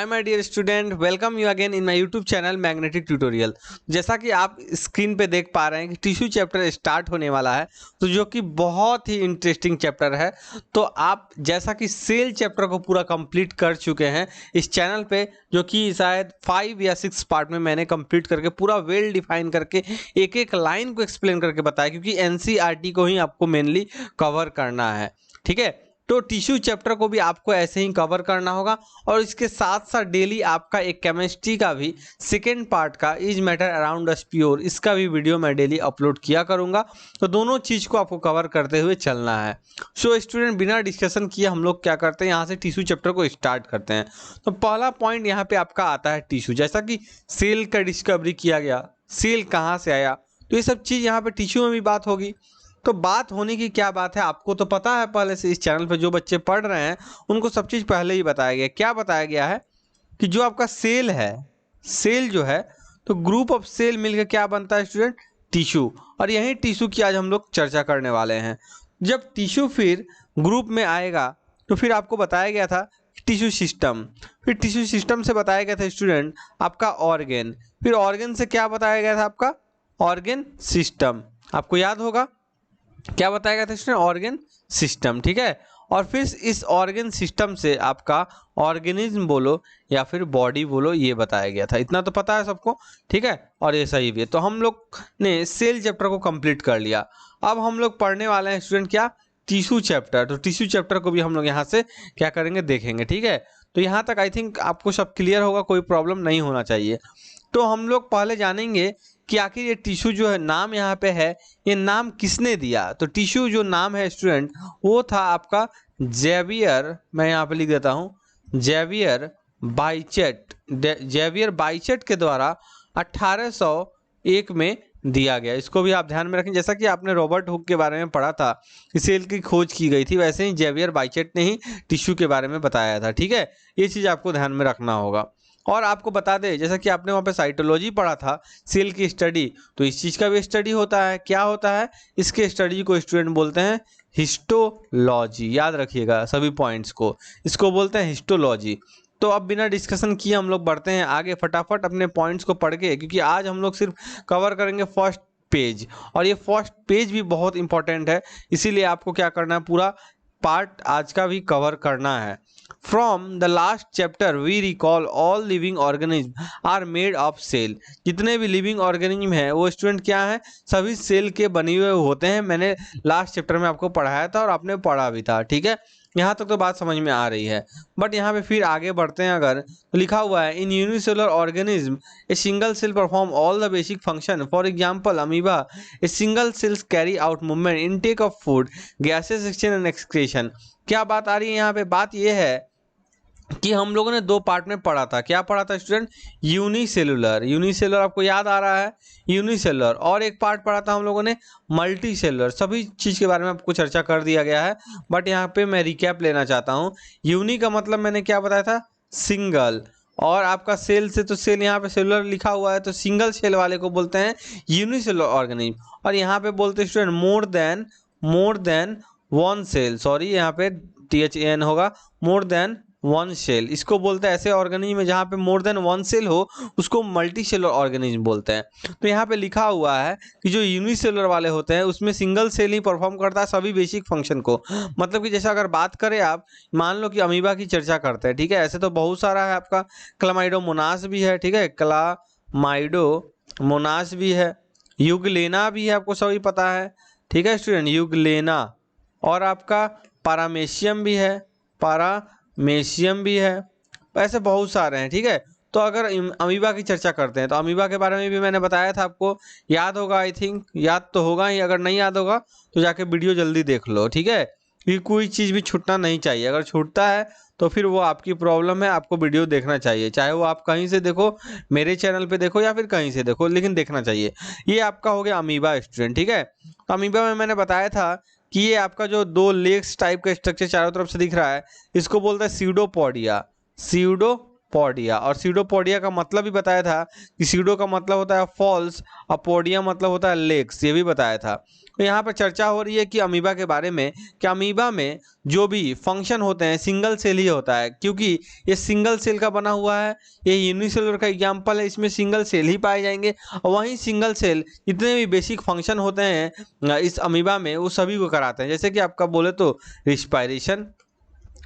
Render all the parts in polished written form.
Hi my dear student, welcome you again in my YouTube channel magnetic tutorial. जैसा कि आप screen पे देख पा रहे हैं कि टिश्यू चैप्टर स्टार्ट होने वाला है, तो जो कि बहुत ही इंटरेस्टिंग चैप्टर है। तो आप जैसा कि सेल चैप्टर को पूरा कंप्लीट कर चुके हैं इस चैनल पे, जो कि शायद 5 या 6 पार्ट में मैंने कंप्लीट करके पूरा वेल डिफाइन करके एक एक लाइन को एक्सप्लेन करके बताया, क्योंकि एनसीईआरटी को ही आपको मेनली कवर करना है। ठीक है, तो टिश्यू चैप्टर को भी आपको ऐसे ही कवर करना होगा, और इसके साथ साथ डेली आपका एक केमिस्ट्री का भी सेकेंड पार्ट का is matter around us pure, इसका भी वीडियो मैं डेली अपलोड किया करूंगा। तो दोनों चीज़ को आपको कवर करते हुए चलना है। सो स्टूडेंट, बिना डिस्कशन किए हम लोग क्या करते हैं, यहाँ से टिश्यू चैप्टर को स्टार्ट करते हैं। तो पहला पॉइंट यहाँ पे आपका आता है टिश्यू। जैसा कि सेल का डिस्कवरी किया गया, सेल कहाँ से आया, तो ये सब चीज़ यहाँ पे टिश्यू में भी बात होगी। तो बात होने की क्या बात है, आपको तो पता है पहले से, इस चैनल पे जो बच्चे पढ़ रहे हैं उनको सब चीज़ पहले ही बताया गया। क्या बताया गया है कि जो आपका सेल है, सेल जो है, तो ग्रुप ऑफ सेल मिलकर क्या बनता है स्टूडेंट, टिश्यू। और यही टिश्यू की आज हम लोग चर्चा करने वाले हैं। जब टिश्यू फिर ग्रुप में आएगा तो फिर आपको बताया गया था टिश्यू सिस्टम, फिर टिश्यू सिस्टम से बताया गया था स्टूडेंट आपका ऑर्गेन, फिर ऑर्गेन से क्या बताया गया था आपका ऑर्गेन सिस्टम। आपको याद होगा क्या बताया गया था स्टूडेंट, ऑर्गेन सिस्टम। ठीक है, और फिर इस ऑर्गेन सिस्टम से आपका ऑर्गेनिज्म बोलो या फिर बॉडी बोलो, ये बताया गया था। इतना तो पता है सबको, ठीक है, और ये सही भी है। तो हम लोग ने सेल चैप्टर को कंप्लीट कर लिया। अब हम लोग पढ़ने वाले हैं स्टूडेंट क्या, टिश्यू चैप्टर। तो टिश्यू चैप्टर को भी हम लोग यहाँ से क्या करेंगे, देखेंगे। ठीक है, तो यहाँ तक आई थिंक आपको सब क्लियर होगा, कोई प्रॉब्लम नहीं होना चाहिए। तो हम लोग पहले जानेंगे कि आखिर ये टिश्यू जो है, नाम यहाँ पे है, ये नाम किसने दिया। तो टिश्यू जो नाम है स्टूडेंट, वो था आपका जेवियर, मैं यहाँ पे लिख देता हूँ, जेवियर बाइचेट। जेवियर बाइचेट के द्वारा 1801 में दिया गया। इसको भी आप ध्यान में रखें। जैसा कि आपने रॉबर्ट हुक के बारे में पढ़ा था कि सेल की खोज की गई थी, वैसे ही जेवियर बाइचेट ने ही टिश्यू के बारे में बताया था। ठीक है, ये चीज़ आपको ध्यान में रखना होगा। और आपको बता दें, जैसा कि आपने वहाँ पे साइटोलॉजी पढ़ा था, सेल की स्टडी, तो इस चीज़ का भी स्टडी होता है। क्या होता है, इसके स्टडी को स्टूडेंट बोलते हैं हिस्टोलॉजी। याद रखिएगा सभी पॉइंट्स को, इसको बोलते हैं हिस्टोलॉजी। तो अब बिना डिस्कशन किए हम लोग बढ़ते हैं आगे, फटाफट अपने पॉइंट्स को पढ़ के, क्योंकि आज हम लोग सिर्फ कवर करेंगे फर्स्ट पेज, और ये फर्स्ट पेज भी बहुत इंपॉर्टेंट है। इसीलिए आपको क्या करना है, पूरा पार्ट आज का भी कवर करना है। From the last chapter we recall all living organisms are made of cell। जितने भी लिविंग ऑर्गेनिज्म है वो स्टूडेंट क्या है, सभी सेल के बने हुए होते हैं। मैंने लास्ट चैप्टर में आपको पढ़ाया था और आपने पढ़ा भी था। ठीक है, यहाँ तक तो बात समझ में आ रही है। बट यहाँ पे फिर आगे बढ़ते हैं अगर, तो लिखा हुआ है in unicellular organism a single cell perform all the basic function. For example amoeba, a single cells carry out movement, intake of food, gases exchange and excretion. क्या बात आ रही है यहाँ पे, बात ये है कि हम लोगों ने दो पार्ट में पढ़ा था। क्या पढ़ा था स्टूडेंट, यूनिसेलुलर। यूनिसेलुलर आपको याद आ रहा है, यूनिसेलुलर। और एक पार्ट पढ़ा था हम लोगों ने मल्टी सेलुलर। सभी चीज़ के बारे में आपको चर्चा कर दिया गया है, बट यहाँ पे मैं रिकैप लेना चाहता हूँ। यूनि का मतलब मैंने क्या बताया था, सिंगल। और आपका सेल से, तो सेल यहाँ पे सेलुलर लिखा हुआ है, तो सिंगल सेल वाले को बोलते हैं यूनिसेलुलर ऑर्गेनिज्म। और यहाँ पे बोलते हैं student more than one cell, sorry यहाँ पे THAN होगा, मोर देन वन सेल। इसको बोलते हैं ऐसे ऑर्गेनिज्म में जहाँ पे मोर देन वन सेल हो, उसको मल्टी सेलुलर ऑर्गेनिज्म बोलते हैं। तो यहाँ पे लिखा हुआ है कि जो यूनिसेलुलर वाले होते हैं उसमें सिंगल सेल ही परफॉर्म करता है सभी बेसिक फंक्शन को। मतलब कि जैसे अगर बात करें आप, मान लो कि अमीबा की चर्चा करते हैं, ठीक है, ऐसे तो बहुत सारा है आपका, क्लामाइडोमोनास भी है, ठीक है, क्लामाइडोमोनास भी है, यूग्लेना भी है, आपको सभी पता है। ठीक है स्टूडेंट, यूग्लेना। और आपका पारामेशियम भी है, पारामेशियम भी है, ऐसे बहुत सारे हैं। ठीक है, तो अगर अमीबा की चर्चा करते हैं तो अमीबा के बारे में भी मैंने बताया था, आपको याद होगा, आई थिंक याद तो होगा ही। अगर नहीं याद होगा तो जाके वीडियो जल्दी देख लो। ठीक है, कि कोई चीज़ भी छूटना नहीं चाहिए, अगर छूटता है तो फिर वो आपकी प्रॉब्लम है। आपको वीडियो देखना चाहिए, चाहे वो आप कहीं से देखो, मेरे चैनल पे देखो या फिर कहीं से देखो, लेकिन देखना चाहिए। ये आपका हो गया अमीबा स्टूडेंट। ठीक है, तो अमीबा में मैंने बताया था कि ये आपका जो दो लेग्स टाइप का स्ट्रक्चर चारों तरफ से दिख रहा है, इसको बोलता है सीडोपोडिया। Pseudopodia podia. और सीडोपोडिया का मतलब भी बताया था कि सीडो का मतलब होता है फॉल्स और पोडिया मतलब होता है लेग्स, ये भी बताया था। तो यहाँ पर चर्चा हो रही है कि अमीबा के बारे में कि अमीबा में जो भी फंक्शन होते हैं सिंगल सेल ही होता है, क्योंकि ये सिंगल सेल का बना हुआ है, ये यूनिसेलुलर का एग्जाम्पल है, इसमें सिंगल सेल ही पाए जाएंगे। और वहीं सिंगल सेल जितने भी बेसिक फंक्शन होते हैं इस अमीबा में वो सभी को कराते हैं, जैसे कि आपका बोले तो रिस्पायरेशन,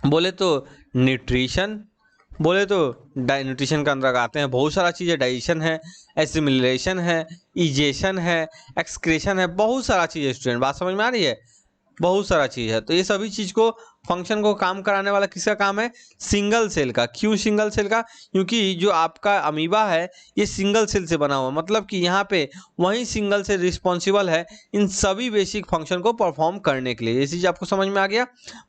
बोले तो न्यूट्रिशन, बोले तो न्यूट्रिशन के अंदर आते हैं बहुत सारा चीज़ें, डाइजेशन है, एसिमिलेशन है, इजेशन है, एक्सक्रेशन है, बहुत सारा चीज़ है स्टूडेंट, बात समझ में आ रही है, बहुत सारा चीज़ है। तो ये सभी चीज़ को फंक्शन को काम कराने वाला किसका काम है? सिंगल सेल का। क्यों सिंगल सेल का? क्योंकि जो आपका अमीबा है ये सिंगल सेल से बना हुआ, मतलब कि यहाँ पे वही सिंगल सेल रिस्पॉन्सिबल है इन सभी बेसिक फंक्शन को परफॉर्म करने के लिए। ये चीज़ आपको समझ में आ गया।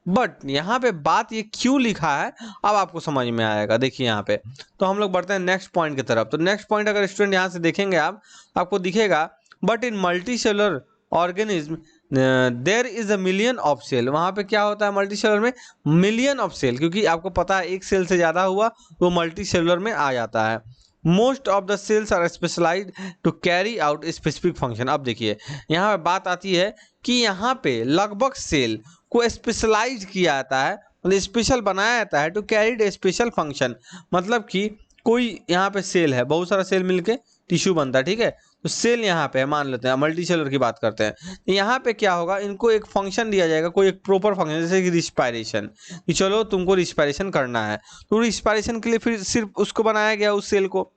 बट यहाँ पे बात ये क्यों लिखा है अब आपको समझ में आएगा। देखिए यहाँ पे तो हम लोग बढ़ते हैं नेक्स्ट पॉइंट की तरफ। तो नेक्स्ट पॉइंट अगर स्टूडेंट यहाँ से देखेंगे आप, आपको दिखेगा but in multi cellular organism there is a million of cell. वहाँ पे क्या होता है मल्टी सेलुलर में? मिलियन ऑफ सेल, क्योंकि आपको पता है एक सेल से ज़्यादा हुआ वो मल्टी सेलुलर में आ जाता है। Most of the cells are specialised to carry out specific function. अब देखिए यहाँ पे बात आती है कि यहाँ पे लगभग सेल को स्पेशलाइज किया जाता है, मतलब स्पेशल बनाया जाता है to carry a special function. मतलब कि कोई यहाँ पे सेल है, बहुत सारा सेल मिलके टिश्यू बनता है, ठीक है। तो सेल यहाँ पे है, मान लेते हैं मल्टी सेलुलर की बात करते हैं, तो यहाँ पे क्या होगा, इनको एक फंक्शन दिया जाएगा, कोई एक प्रॉपर फंक्शन, जैसे कि रिस्पायरेशन, कि चलो तुमको रिस्पायरेशन करना है, तो रिस्पायरेशन के लिए फिर सिर्फ उसको बनाया गया उस सेल को।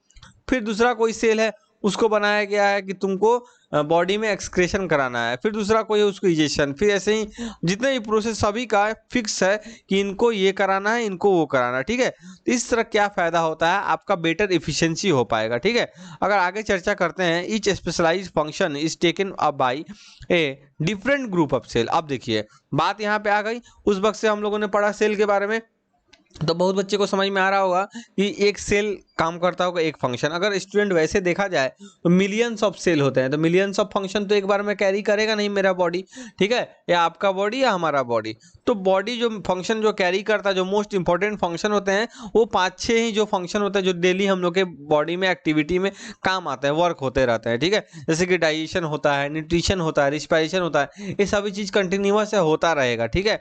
फिर दूसरा कोई सेल है उसको बनाया गया है कि तुमको बॉडी में एक्सक्रेशन कराना है, फिर दूसरा कोई है उसको इजेशन, फिर ऐसे ही जितने भी प्रोसेस सभी का फिक्स है कि इनको ये कराना है, इनको वो कराना है, ठीक है। तो इस तरह क्या फायदा होता है, आपका बेटर इफिशिएंसी हो पाएगा, ठीक है। अगर आगे चर्चा करते हैं, each specialise function is taken up by a different group of cell. अब देखिए बात यहाँ पे आ गई, उस वक्त से हम लोगों ने पढ़ा सेल के बारे में, तो बहुत बच्चे को समझ में आ रहा होगा कि एक सेल काम करता होगा एक फंक्शन। अगर स्टूडेंट वैसे देखा जाए तो मिलियंस ऑफ सेल होते हैं, तो मिलियंस ऑफ फंक्शन तो एक बार में कैरी करेगा नहीं मेरा बॉडी, ठीक है, या आपका बॉडी या हमारा बॉडी। तो बॉडी जो फंक्शन जो कैरी करता है, जो मोस्ट इंपॉर्टेंट फंक्शन होते हैं वो 5-6 ही जो फंक्शन होते हैं जो डेली हम लोग के बॉडी में एक्टिविटी में काम आते हैं, वर्क होते रहते हैं, ठीक है। जैसे कि डाइजेशन होता है, न्यूट्रिशन होता है, रिस्पायरेशन होता है, ये सभी चीज़ कंटिन्यूअस होता रहेगा, ठीक है।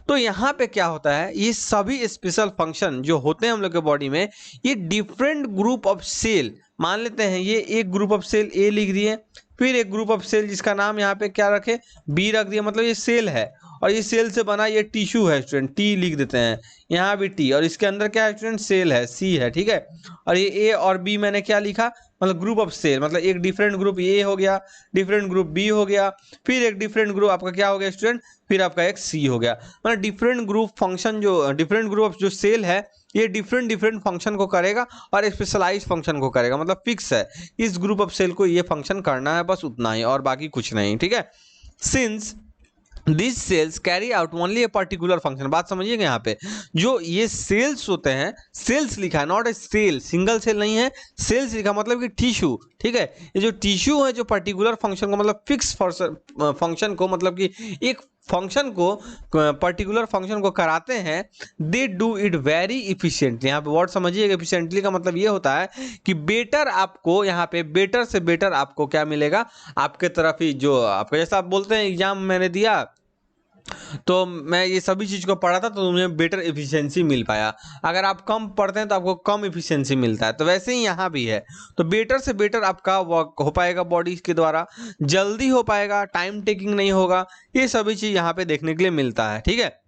तो यहाँ पे क्या होता है, ये सभी स्पेशल फंक्शन जो होते हैं हम लोग के बॉडी में, ये डिफरेंट ग्रुप ऑफ सेल, मान लेते हैं ये एक ग्रुप ऑफ सेल ए लिख दिए, फिर एक ग्रुप ऑफ सेल जिसका नाम यहाँ पे क्या रखे, बी रख दिया, मतलब ये सेल है और ये सेल से बना ये टिश्यू है स्टूडेंट, टी लिख देते हैं यहाँ भी टी, और इसके अंदर क्या है स्टूडेंट, सेल है, सी है, ठीक है। और ये ए और बी मैंने क्या लिखा, मतलब ग्रुप ऑफ सेल, मतलब एक डिफरेंट ग्रुप ए हो गया, डिफरेंट ग्रुप बी हो गया, फिर एक डिफरेंट ग्रुप आपका क्या हो गया स्टूडेंट, फिर आपका एक सी हो गया। मतलब डिफरेंट ग्रुप फंक्शन जो डिफरेंट ग्रुप ऑफ जो सेल है ये डिफरेंट डिफरेंट फंक्शन को करेगा और स्पेशलाइज फंक्शन को करेगा, मतलब फिक्स है इस ग्रुप ऑफ सेल को ये फंक्शन करना है, बस उतना ही और बाकी कुछ नहीं, ठीक है। Since this cells carry out only a particular function, बात समझिएगा यहाँ पे जो ये सेल्स होते हैं, सेल्स लिखा है, not a cell, single cell नहीं है, सेल्स लिखा मतलब कि टिश्यू, ठीक है। ये जो टिश्यू है जो पर्टिकुलर फंक्शन को, मतलब फिक्स फंक्शन को, मतलब कि एक फंक्शन को, पर्टिकुलर फंक्शन को कराते हैं, they do it very efficiently. यहाँ पे वर्ड समझिएगा, इफिशिएंटली का मतलब ये होता है कि बेटर आपको यहाँ पे बेटर से बेटर आपको क्या मिलेगा, आपके तरफ ही जो आपका, जैसा आप बोलते हैं एग्जाम मैंने दिया तो मैं ये सभी चीज़ को पढ़ा था तो तुम्हें बेटर इफिशिएंसी मिल पाया, अगर आप कम पढ़ते हैं तो आपको कम इफिशिएंसी मिलता है, तो वैसे ही यहाँ भी है, तो बेटर से बेटर आपका वर्क हो पाएगा बॉडी के द्वारा, जल्दी हो पाएगा, टाइम टेकिंग नहीं होगा, ये सभी चीज़ यहाँ पे देखने के लिए मिलता है, ठीक है।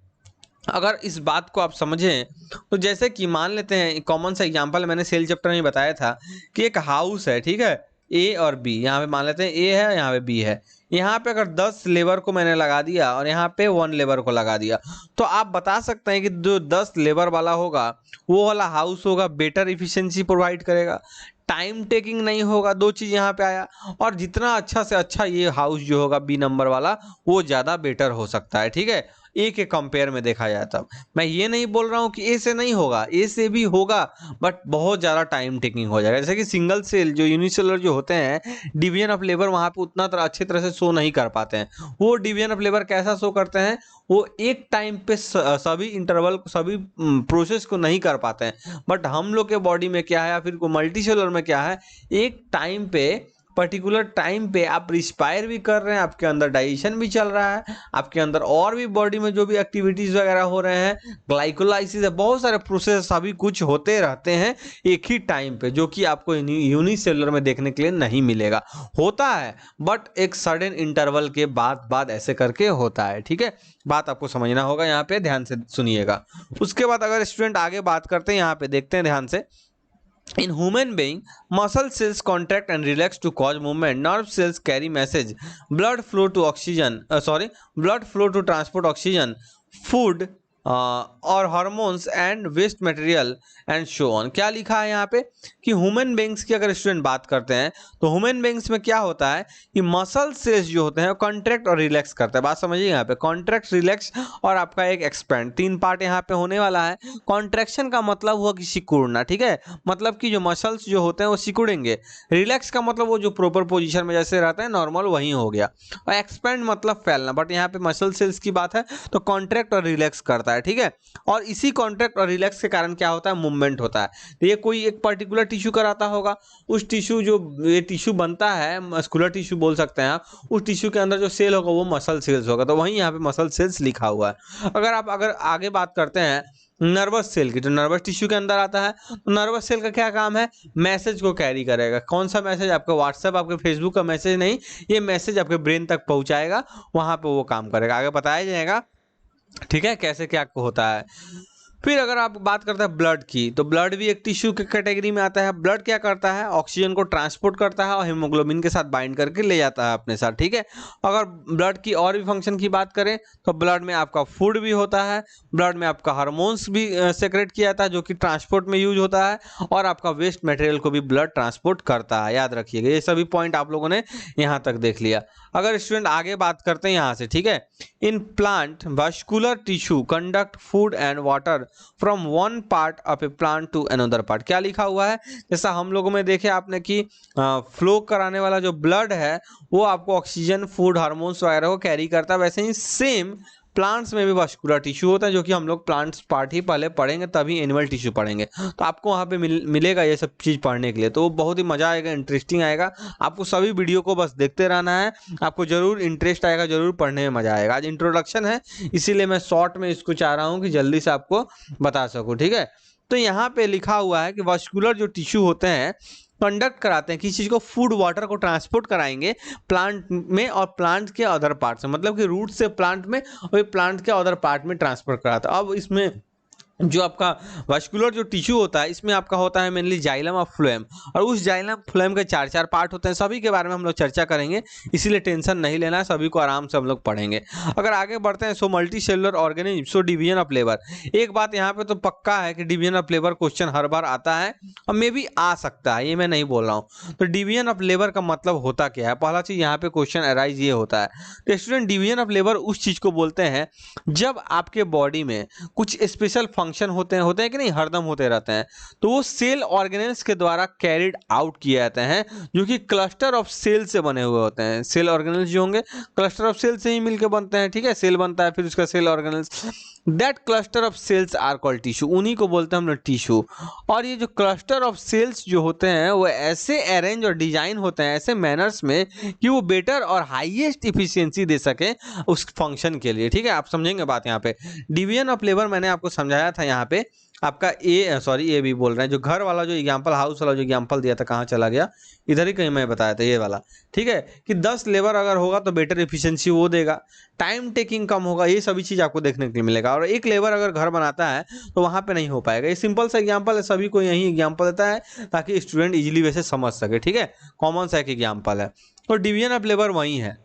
अगर इस बात को आप समझें तो जैसे कि मान लेते हैं कॉमन सा एग्जांपल मैंने सेल चैप्टर में बताया था कि एक हाउस है, ठीक है, ए और बी, यहाँ पे मान लेते हैं ए है, यहाँ पे बी है, यहाँ पे अगर 10 लेबर को मैंने लगा दिया और यहाँ पे 1 लेबर को लगा दिया, तो आप बता सकते हैं कि जो 10 लेबर वाला होगा वो वाला हाउस होगा बेटर इफिशिएंसी प्रोवाइड करेगा, टाइम टेकिंग नहीं होगा, दो चीज़ यहाँ पे आया, और जितना अच्छा से अच्छा ये हाउस जो होगा बी नंबर वाला वो ज़्यादा बेटर हो सकता है, ठीक है। ए के कंपेयर में देखा जाए तब। मैं ये नहीं बोल रहा हूँ कि ए से नहीं होगा, ए से भी होगा, बट बहुत ज़्यादा टाइम टेकिंग हो जाएगा। जैसे कि सिंगल सेल जो यूनिसेलुलर जो होते हैं, डिवीजन ऑफ लेबर वहाँ पे उतना अच्छी तरह से शो नहीं कर पाते हैं। वो डिवीजन ऑफ लेबर कैसा शो करते हैं, वो एक टाइम पे सभी इंटरवल सभी प्रोसेस को नहीं कर पाते हैं। बट हम लोग के बॉडी में क्या है या फिर मल्टी सेलुलर में क्या है, एक टाइम पे पर्टिकुलर टाइम पे आप रिस्पायर भी कर रहे हैं, आपके अंदर डाइजेशन भी चल रहा है, आपके अंदर और भी बॉडी में जो भी एक्टिविटीज वगैरह हो रहे हैं, ग्लाइकोलाइसिस है, बहुत सारे प्रोसेस सभी कुछ होते रहते हैं एक ही टाइम पे, जो कि आपको यूनिसेलुलर में देखने के लिए नहीं मिलेगा। होता है बट एक सडन इंटरवल के बाद ऐसे करके होता है। ठीक है, बात आपको समझना होगा, यहाँ पे ध्यान से सुनिएगा। उसके बाद अगर स्टूडेंट आगे बात करते हैं, यहाँ पे देखते हैं ध्यान से। In human being, muscle cells contract and relax to cause movement. Nerve cells carry message. Blood flow to transport oxygen, food और hormones and waste material and show on. क्या लिखा है यहाँ पे कि ह्यूमन बींग्स की अगर स्टूडेंट बात करते हैं तो ह्यूमन बींग्स में क्या होता है कि मसल सेल्स जो होते हैं वो कॉन्ट्रैक्ट और रिलैक्स करते हैं। बात समझिए यहाँ पे, कॉन्ट्रैक्ट, रिलैक्स और आपका एक एक्सपेंड, तीन पार्ट यहाँ पे होने वाला है। कॉन्ट्रैक्शन का मतलब हुआ कि सिकुड़ना, ठीक है, मतलब कि जो मसल्स जो होते हैं वो सिकुड़ेंगे। रिलैक्स का मतलब वो जो प्रॉपर पोजीशन में जैसे रहता है नॉर्मल वही हो गया। और एक्सपेंड मतलब फैलना, बट यहाँ पे मसल सेल्स की बात है तो कॉन्ट्रैक्ट और रिलैक्स करता है। ठीक है, और इसी कॉन्ट्रैक्ट और रिलैक्स के कारण क्या होता है, मूवमेंट होता है। तो ये कोई एक पर्टिकुलर टिश्यू कराता होगा, उस टिश्यू जो ये टिश्यू बनता है, मस्कुलर टिश्यू बोल सकते हैं आप, उस टिश्यू के अंदर जो सेल होगा वो मसल सेल्स होगा, तो वहीं यहाँ पे मसल सेल्स लिखा हुआ है। अगर आगे बात करते हैं नर्वस सेल की, तो नर्वस टिश्यू के अंदर आता है। तो नर्वस सेल का क्या काम है, मैसेज को कैरी करेगा। कौन सा मैसेज, आपका व्हाट्सएप आपके फेसबुक का मैसेज नहीं, ये मैसेज आपके ब्रेन तक पहुंचाएगा, वहां पे वो काम करेगा, आगे बताया जाएगा। ठीक है, कैसे क्या होता है। फिर अगर आप बात करते हैं ब्लड की, तो ब्लड भी एक टिश्यू के कैटेगरी में आता है। ब्लड क्या करता है, ऑक्सीजन को ट्रांसपोर्ट करता है और हीमोग्लोबिन के साथ बाइंड करके ले जाता है अपने साथ। ठीक है, अगर ब्लड की और भी फंक्शन की बात करें तो ब्लड में आपका फूड भी होता है, ब्लड में आपका हार्मोन्स भी सेक्रेट किया जाता है जो कि ट्रांसपोर्ट में यूज होता है, और आपका वेस्ट मटेरियल को भी ब्लड ट्रांसपोर्ट करता है। याद रखिएगा, ये सभी पॉइंट आप लोगों ने यहाँ तक देख लिया। अगर स्टूडेंट आगे बात करते हैं यहाँ से, ठीक है, in plant vascular tissue conduct food and water from one part of a plant to another part. क्या लिखा हुआ है, जैसा हम लोगों में देखे आपने कि फ्लो कराने वाला जो ब्लड है वो आपको ऑक्सीजन, फूड, हार्मोन्स वगैरह को कैरी करता है, वैसे ही सेम प्लांट्स में भी वास्कुलर टिश्यू होता है, जो कि हम लोग प्लांट्स पार्ट ही पहले पढ़ेंगे तभी एनिमल टिश्यू पढ़ेंगे। तो आपको वहाँ पे मिलेगा ये सब चीज़ पढ़ने के लिए, तो बहुत ही मज़ा आएगा, इंटरेस्टिंग आएगा। आपको सभी वीडियो को बस देखते रहना है, आपको जरूर इंटरेस्ट आएगा, जरूर पढ़ने में मज़ा आएगा। आज इंट्रोडक्शन है इसीलिए मैं शॉर्ट में इसको चाह रहा हूँ कि जल्दी से आपको बता सकूँ। ठीक है, तो यहाँ पे लिखा हुआ है कि वास्कुलर जो टिश्यू होते हैं कंडक्ट कराते हैं, किसी चीज़ को, फूड वाटर को ट्रांसपोर्ट कराएंगे प्लांट में और प्लांट के अदर पार्ट से, मतलब कि रूट से प्लांट में और प्लांट के अदर पार्ट में ट्रांसफर कराता है। अब इसमें जो आपका वास्कुलर जो टिश्यू होता है इसमें आपका होता है मेनली जाइलम और फ्लोएम, और उस जाइलम फ्लोएम के चार चार पार्ट होते हैं, सभी के बारे में हम लोग चर्चा करेंगे, इसीलिए टेंशन नहीं लेना है, सभी को आराम से हम लोग पढ़ेंगे। अगर आगे बढ़ते हैं, so multi cellular organism, so division of labour. एक बात यहाँ पे तो पक्का है कि डिवीजन ऑफ लेबर क्वेश्चन हर बार आता है और मे भी आ सकता है, ये मैं नहीं बोल रहा हूँ। तो डिवीजन ऑफ लेबर का मतलब होता क्या है, पहला चीज यहाँ पे क्वेश्चन अराइज ये होता है। तो स्टूडेंट, डिवीजन ऑफ लेबर उस चीज को बोलते हैं जब आपके बॉडी में कुछ स्पेशल फंक्शन होते हैं कि नहीं, हरदम होते रहते हैं, तो वो सेल ऑर्गेनेल्स के द्वारा कैरिड आउट किए जाते हैं, जो कि क्लस्टर ऑफ सेल से बने हुए होते हैं। सेल ऑर्गेनेल्स जो होंगे क्लस्टर ऑफ सेल से ही मिलकर बनते हैं। ठीक है, सेल बनता है फिर उसका cell organelles, that cluster of cells are called tissue, उन्हीं को बोलते हैं हम लोग टिश्यू। और ये जो क्लस्टर ऑफ सेल्स जो होते हैं वो ऐसे अरेंज और डिजाइन होते हैं ऐसे मैनर्स में कि वो बेटर और हाईएस्ट इफिशियंसी दे सके उस फंक्शन के लिए। ठीक है, आप समझेंगे बात यहाँ पे। डिवीजन ऑफ लेबर मैंने आपको समझाया था, यहाँ पे आपका ए भी बोल रहे हैं, जो घर वाला जो एग्जाम्पल, हाउस वाला जो एग्जाम्पल दिया था, कहाँ चला गया, इधर ही कहीं मैं बताया था ये वाला। ठीक है, कि 10 लेबर अगर होगा तो बेटर एफिशिएंसी वो देगा, टाइम टेकिंग कम होगा, ये सभी चीज़ आपको देखने के लिए मिलेगा। और एक लेबर अगर घर बनाता है तो वहाँ पे नहीं हो पाएगा। ये सिंपल सा एग्जाम्पल है, सभी को यही एग्जाम्पल देता है ताकि स्टूडेंट इजीली वैसे समझ सके। ठीक है, कॉमन सा एक एग्जाम्पल है, तो डिवीजन ऑफ लेबर वही है।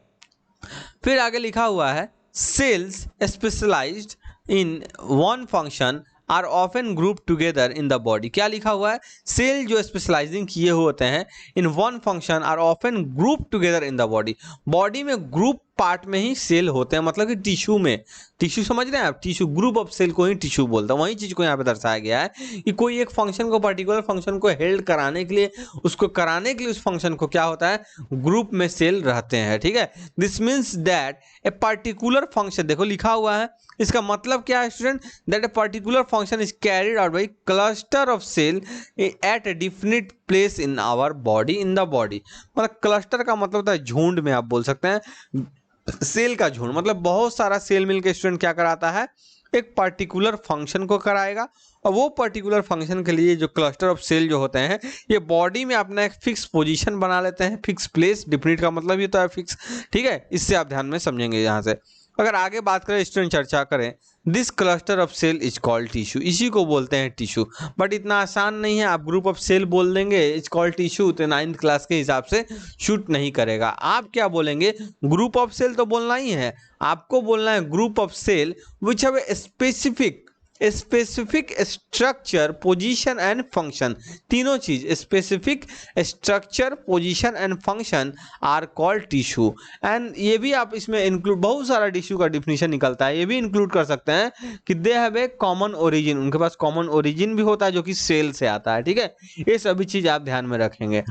फिर आगे लिखा हुआ है, cells specialised in one function are often group together in the body. क्या लिखा हुआ है, सेल जो स्पेशलाइजिंग किए होते हैं in one function are often group together in the body, body में ग्रुप पार्ट में ही सेल होते हैं, मतलब कि टिश्यू में। टिश्यू समझ रहे हैं आप, टिश्यू ग्रुप ऑफ सेल को ही टिश्यू बोलते हैं। वही चीज को यहाँ पे दर्शाया गया है कि कोई एक फंक्शन को, पर्टिकुलर फंक्शन को हेल्ड कराने के लिए, उसको कराने के लिए उस फंक्शन को क्या होता है, ग्रुप में सेल रहते हैं, ठीक है। This means that a particular function, देखो लिखा हुआ है, इसका मतलब क्या है student, that a particular function is carried out by cluster of cell at a definite place in our body, in the body. मतलब क्लस्टर का मतलब होता है झुंड में, आप बोल सकते हैं सेल का झुंड, मतलब बहुत सारा सेल मिलकर स्टूडेंट क्या कराता है, एक पर्टिकुलर फंक्शन को कराएगा। और वो पर्टिकुलर फंक्शन के लिए जो क्लस्टर ऑफ सेल जो होते हैं, ये बॉडी में अपना एक फिक्स पोजीशन बना लेते हैं, फिक्स प्लेस, डिफिनिट का मतलब ये तो है फिक्स, ठीक है। इससे आप ध्यान में समझेंगे। यहाँ से अगर आगे बात करें स्टूडेंट, चर्चा करें, this cluster of cell is called tissue, इसी को बोलते हैं टिश्यू। बट इतना आसान नहीं है, आप ग्रुप ऑफ सेल बोल देंगे इज कॉल्ड टिश्यू तो 9th क्लास के हिसाब से शूट नहीं करेगा। आप क्या बोलेंगे, ग्रुप ऑफ सेल तो बोलना ही है, आपको बोलना है group of cell which have a specific structure, position and function. तीनों चीज, specific, structure, position and function are called tissue. And ये भी आप इसमें इंक्लूड, बहुत सारा टिश्यू का डिफिनीशन निकलता है, ये भी इंक्लूड कर सकते हैं कि they have a common origin, उनके पास कॉमन ओरिजिन भी होता है जो कि सेल से आता है, ठीक है। ये सभी चीज आप ध्यान में रखेंगे।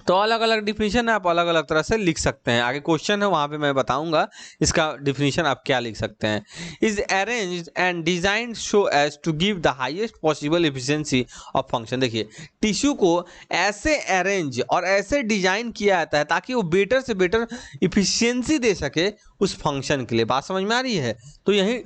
तो अलग अलग डिफिनीशन है, आप अलग अलग तरह से लिख सकते हैं। आगे क्वेश्चन है वहां पे मैं बताऊंगा इसका डिफिनीशन आप क्या लिख सकते हैं। Is arranged and designed so as to give the highest possible efficiency of function. देखिए टिश्यू को ऐसे अरेंज और ऐसे डिजाइन किया जाता है ताकि वो बेटर से बेटर इफिशियंसी दे सके उस फंक्शन के लिए। बात समझ में आ रही है। तो यही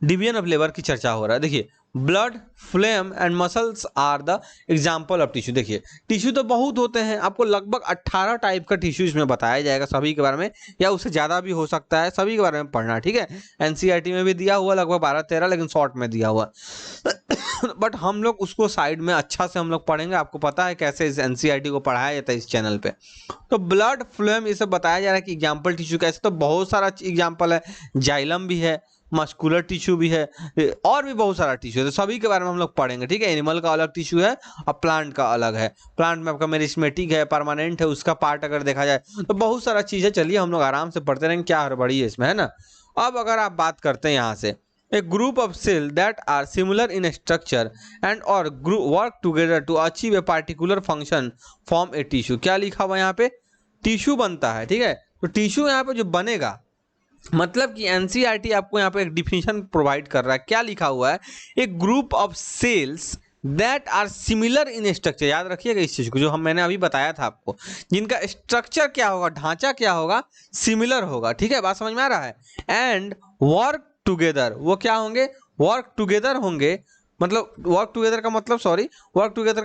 डिवीजन ऑफ लेबर की चर्चा हो रहा है। देखिए blood, flame and muscles are the example of tissue. देखिए टिश्यू तो बहुत होते हैं, आपको लगभग 18 टाइप का टिश्यू इसमें बताया जाएगा, सभी के बारे में, या उससे ज़्यादा भी हो सकता है, सभी के बारे में पढ़ना, ठीक है। एनसीईआरटी में भी दिया हुआ लगभग 12-13, लेकिन शॉर्ट में दिया हुआ बट हम लोग उसको साइड में अच्छा से हम लोग पढ़ेंगे। आपको पता है कैसे इस एनसीईआरटी को पढ़ाया जाता है इस चैनल पे। तो ब्लड, फ्लेम, ये सब बताया जा रहा है कि एग्जाम्पल टिश्यू कैसे, तो बहुत सारा एग्जाम्पल है, जाइलम भी है, मस्कुलर टिश्यू भी है, और भी बहुत सारा टिश्यू है, तो सभी के बारे में हम लोग पढ़ेंगे, ठीक है। एनिमल का अलग टिश्यू है और प्लांट का अलग है। प्लांट में आपका मेरिस्मेटिक है, परमानेंट है, उसका पार्ट अगर देखा जाए तो बहुत सारा चीज़ है। चलिए हम लोग आराम से पढ़ते रहेंगे, क्या हड़बड़ी है इसमें, है ना। अब अगर आप बात करते हैं यहाँ से, a group of cell that are similar in structure and और work together to achieve a particular function form a tissue. क्या लिखा हुआ यहाँ पे, टिश्यू बनता है, ठीक है। तो टिश्यू यहाँ पे जो बनेगा, मतलब कि एनसीईआरटी आपको यहाँ पे एक डिफिनीशन प्रोवाइड कर रहा है। क्या लिखा हुआ है, एक group of cells that are similar in structure. याद रखिएगा इस चीज को, जो मैंने अभी बताया था आपको, जिनका स्ट्रक्चर क्या होगा, ढांचा क्या होगा, सिमिलर होगा, ठीक है। बात समझ में आ रहा है। एंड वर्क टुगेदर, वो क्या होंगे, वर्क टुगेदर होंगे, मतलब वर्क टुगेदर का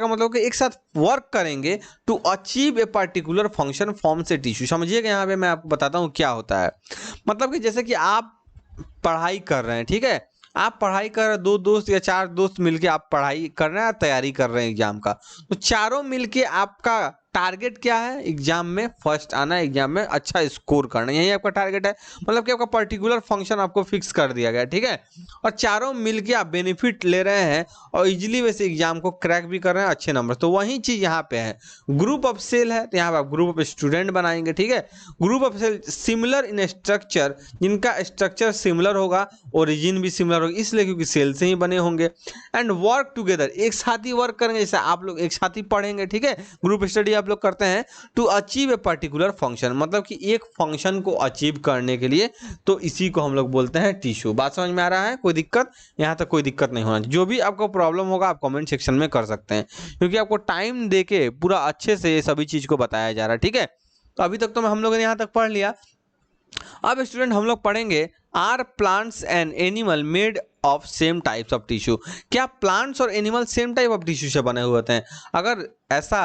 मतलब कि एक साथ वर्क करेंगे to achieve a particular function form से टिश्यू। समझिएगा यहाँ पे मैं आपको बताता हूँ क्या होता है। मतलब कि जैसे कि आप पढ़ाई कर रहे हैं, ठीक है, आप पढ़ाई कर रहे, 2 दोस्त या 4 दोस्त मिलके आप पढ़ाई कर रहे हैं, तैयारी कर रहे हैं एग्जाम का। तो चारों मिलके आपका टारगेट क्या है, एग्जाम में फर्स्ट आना, एग्जाम में अच्छा स्कोर करना, यही आपका टारगेट है। मतलब कि आपका पर्टिकुलर फंक्शन आपको फिक्स कर दिया गया, ठीक है। और चारों मिलके आप बेनिफिट ले रहे हैं और इजीली वैसे एग्जाम को क्रैक भी कर रहे हैं, अच्छे नंबर। तो वही चीज यहाँ पे है, ग्रुप ऑफ सेल है, तो यहाँ पे आप ग्रुप ऑफ स्टूडेंट बनाएंगे, ठीक है। Group of cell similar in structure, जिनका स्ट्रक्चर सिमिलर होगा, ओरिजिन भी सिमिलर होगा, इसलिए क्योंकि सेल से ही बने होंगे। एंड वर्क टुगेदर, एक साथ ही वर्क करेंगे, जैसे आप लोग एक साथ ही पढ़ेंगे, ठीक है, ग्रुप स्टडी आप लोग करते हैं to achieve a particular function, मतलब कि एक फंक्शन को अचीव करने के लिए, तो इसी को हम लोग बोलते हैं टिश्यू। बात समझ में आ रहा है, कोई दिक्कत, यहाँ तक कोई दिक्कत नहीं होना चाहिए। जो भी आपको प्रॉब्लम होगा आप कमेंट सेक्शन में कर सकते हैं, क्योंकि आपको टाइम देके पूरा अच्छे से ये सभी चीज को बताया जा रहा है, ठीक है। तो अभी तक तो हम लोगों ने यहाँ तक पढ़ लिया। अब स्टूडेंट हम लोग पढ़ेंगे, are plants and animal made of same types of tissue. क्या प्लांट्स और animal same type of tissue से बने हुए होते हैं? अगर ऐसा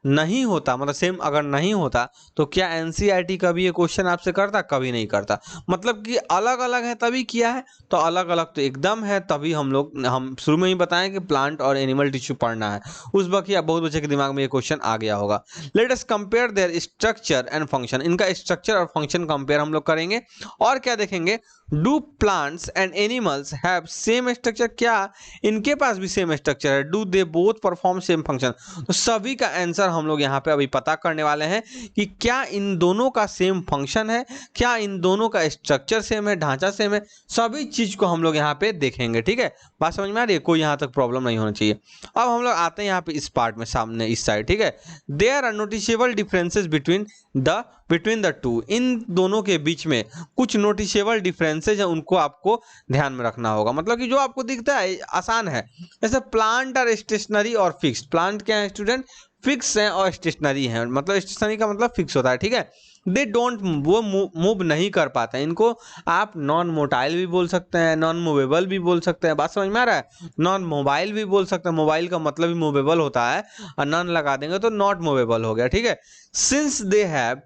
नहीं होता, मतलब सेम अगर नहीं होता, तो क्या एनसीईआरटी कभी ये क्वेश्चन आपसे करता? कभी नहीं करता। मतलब कि अलग अलग है तभी किया है, तो अलग अलग तो एकदम है, तभी हम शुरू में ही बताएं कि प्लांट और एनिमल टिश्यू पढ़ना है। उस वक्त या बहुत बच्चे के दिमाग में ये क्वेश्चन आ गया होगा। Let us compare there structure and function. इनका स्ट्रक्चर और फंक्शन कंपेयर हम लोग करेंगे, और क्या देखेंगे, do plants and animals have same structure? क्या इनके पास भी सेम स्ट्रक्चर है? Do they both perform same function? तो सभी का आंसर हम लोग यहाँ पे अभी पता करने वाले हैं कि क्या इन दोनों का सेम फंक्शन है, क्या इन दोनों का स्ट्रक्चर सेम है, ढांचा सेम है, सभी चीज को हम लोग यहाँ पे देखेंगे। ठीक है, बात समझ में आ रही है? कोई यहाँ तक प्रॉब्लम नहीं होना चाहिए। अब हम लोग आते हैं यहाँ पे इस पार्ट में, सामने इस साइड। ठीक है, there are noticeable differences between the two. इन दोनों के बीच में कुछ नोटिसेबल डिफरेंसेज हैं, उनको आपको ध्यान में रखना होगा। मतलब कि जो आपको दिखता है आसान है, जैसे प्लांट और स्टेशनरी और फिक्स्ड। प्लांट क्या है स्टूडेंट? फिक्स हैं और स्टेशनरी हैं। मतलब स्टेशनरी का मतलब फिक्स होता है। ठीक है, दे डोंट, वो मूव नहीं कर पाते हैं। इनको आप नॉन मोटाइल भी बोल सकते हैं, नॉन मूवेबल भी बोल सकते हैं। बात समझ में आ रहा है? नॉन मोबाइल भी बोल सकते हैं, मोबाइल का मतलब ही मूवेबल होता है, और नॉन लगा देंगे तो नॉट मूवेबल हो गया। ठीक है, since they have